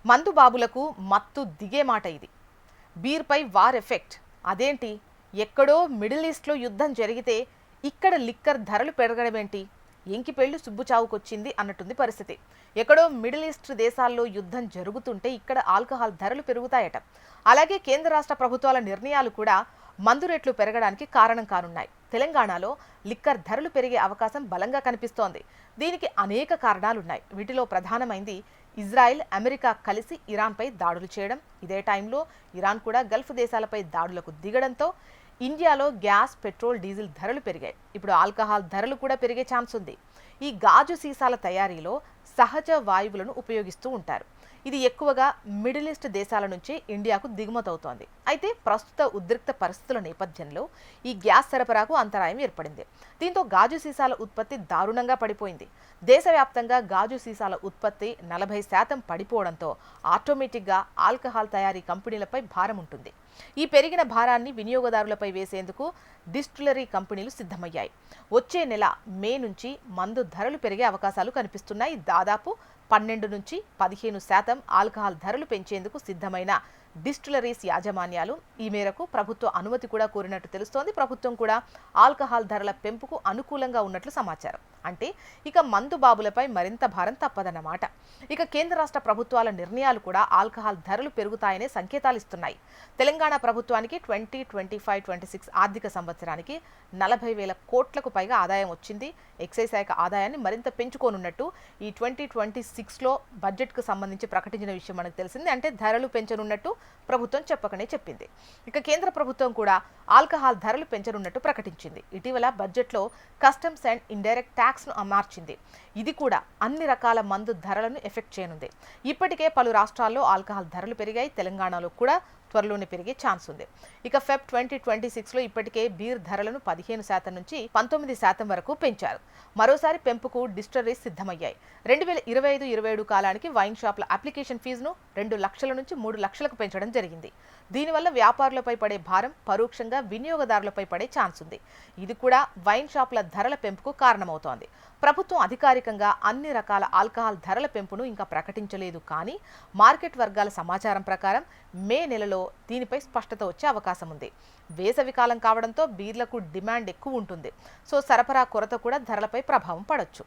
మందు బాబులకు మత్తు దిగే మాట ఇది. బీర్పై వార్ ఎఫెక్ట్ అదేంటి? ఎక్కడో మిడిల్ ఈస్ట్లో యుద్ధం జరిగితే ఇక్కడ లిక్కర్ ధరలు పెరగడమేంటి? ఎంకి పెళ్లి సుబ్బు చావుకొచ్చింది అన్నట్టుంది పరిస్థితి. ఎక్కడో మిడిల్ ఈస్ట్ దేశాల్లో యుద్ధం జరుగుతుంటే ఇక్కడ ఆల్కహాల్ ధరలు పెరుగుతాయట. అలాగే కేంద్ర రాష్ట్ర ప్రభుత్వాల నిర్ణయాలు కూడా మందు రేట్లు పెరగడానికి కారణం కానున్నాయి. తెలంగాణలో లిక్కర్ ధరలు పెరిగే అవకాశం బలంగా కనిపిస్తోంది. దీనికి అనేక కారణాలున్నాయి. వీటిలో ప్రధానమైంది ఇజ్రాయెల్, అమెరికా కలిసి ఇరాన్పై దాడులు చేయడం. ఇదే టైంలో ఇరాన్ కూడా గల్ఫ్ దేశాలపై దాడులకు దిగడంతో ఇండియాలో గ్యాస్, పెట్రోల్, డీజిల్ ధరలు పెరిగాయి. ఇప్పుడు ఆల్కహాల్ ధరలు కూడా పెరిగే ఛాన్స్ ఉంది. ఈ గాజు సీసాల తయారీలో సహజ వాయువులను ఉపయోగిస్తూ ఉంటారు. ఇది ఎక్కువగా మిడిల్ ఈస్ట్ దేశాల నుంచి ఇండియాకు దిగుమతవుతోంది. అయితే ప్రస్తుత ఉద్రిక్త పరిస్థితుల నేపథ్యంలో ఈ గ్యాస్ సరఫరాకు అంతరాయం ఏర్పడింది. దీంతో గాజు సీసాల ఉత్పత్తి దారుణంగా పడిపోయింది. దేశవ్యాప్తంగా గాజు సీసాల ఉత్పత్తి 40% పడిపోవడంతో ఆటోమేటిక్గా ఆల్కహాల్ తయారీ కంపెనీలపై భారం ఉంటుంది. ఈ పెరిగిన భారాన్ని వినియోగదారులపై వేసేందుకు డిస్టిలరీ కంపెనీలు సిద్ధమయ్యాయి. వచ్చే నెల మే నుంచి మందు ధరలు పెరిగే అవకాశాలు కనిపిస్తున్నాయి. దాదాపు 12 నుంచి 15% ఆల్కహాల్ ధరలు పెంచేందుకు సిద్ధమైన డిస్టిలరీస్ యాజమాన్యాలు ఈ మేరకు ప్రభుత్వ అనుమతి కూడా కోరినట్టు తెలుస్తోంది. ప్రభుత్వం కూడా ఆల్కహాల్ ధరల పెంపుకు అనుకూలంగా ఉన్నట్లు సమాచారం. అంటే ఇక మందు బాబులపై మరింత భారం తప్పదన్నమాట. ఇక కేంద్ర రాష్ట్ర ప్రభుత్వాల నిర్ణయాలు కూడా ఆల్కహాల్ ధరలు పెరుగుతాయనే సంకేతాలు ఇస్తున్నాయి. తెలంగాణ ప్రభుత్వానికి 2025-26 ఆర్థిక సంవత్సరానికి 40,000 కోట్లకు పైగా ఆదాయం వచ్చింది. ఎక్సైజ్ శాఖ ఆదాయాన్ని మరింత పెంచుకోనున్నట్టు ఈ 2026లో బడ్జెట్కు సంబంధించి ప్రకటించిన విషయం మనకు తెలిసింది. అంటే ధరలు పెంచనున్నట్టు ప్రభుత్వం చెప్పకనే చెప్పింది. ఇక కేంద్ర ప్రభుత్వం కూడా ఆల్కహాల్ ధరలు పెంచనున్నట్టు ప్రకటించింది. ఇటీవల బడ్జెట్లో కస్టమ్స్ అండ్ ఇండైరెక్ట్ ట్యాక్స్ను అమర్చింది. ఇది కూడా అన్ని రకాల మందు ధరలను ఎఫెక్ట్ చేయనుంది. ఇప్పటికే పలు రాష్ట్రాల్లో ఆల్కహాల్ ధరలు పెరిగాయి. తెలంగాణలో కూడా త్వరలోనే పెరిగే ఛాన్స్ ఉంది. ఇక ఫెబ్ 2026లో ఇప్పటికే బీర్ ధరలను 15% నుంచి 19% వరకు పెంచారు. మరోసారి పెంపుకు డిస్టిలరీస్ సిద్ధమయ్యాయి. 2025-27 కాలానికి వైన్ షాప్ల అప్లికేషన్ ఫీజును 2 లక్షల నుంచి 3 లక్షలకు పెంచడం జరిగింది. దీనివల్ల వ్యాపారులపై పడే భారం పరోక్షంగా వినియోగదారులపై పడే ఛాన్స్ ఉంది. ఇది కూడా వైన్ షాప్ల ధరల పెంపుకు కారణమవుతోంది. ప్రభుత్వం అధికారికంగా అన్ని రకాల ఆల్కహాల్ ధరల పెంపును ఇంకా ప్రకటించలేదు. కానీ మార్కెట్ వర్గాల సమాచారం ప్రకారం మే నెలలో దీనిపై స్పష్టత వచ్చే అవకాశం ఉంది. వేసవి కాలం కావడంతో బీర్లకు డిమాండ్ ఎక్కువ ఉంటుంది. సో సరఫరా కొరత కూడా ధరలపై ప్రభావం పడొచ్చు.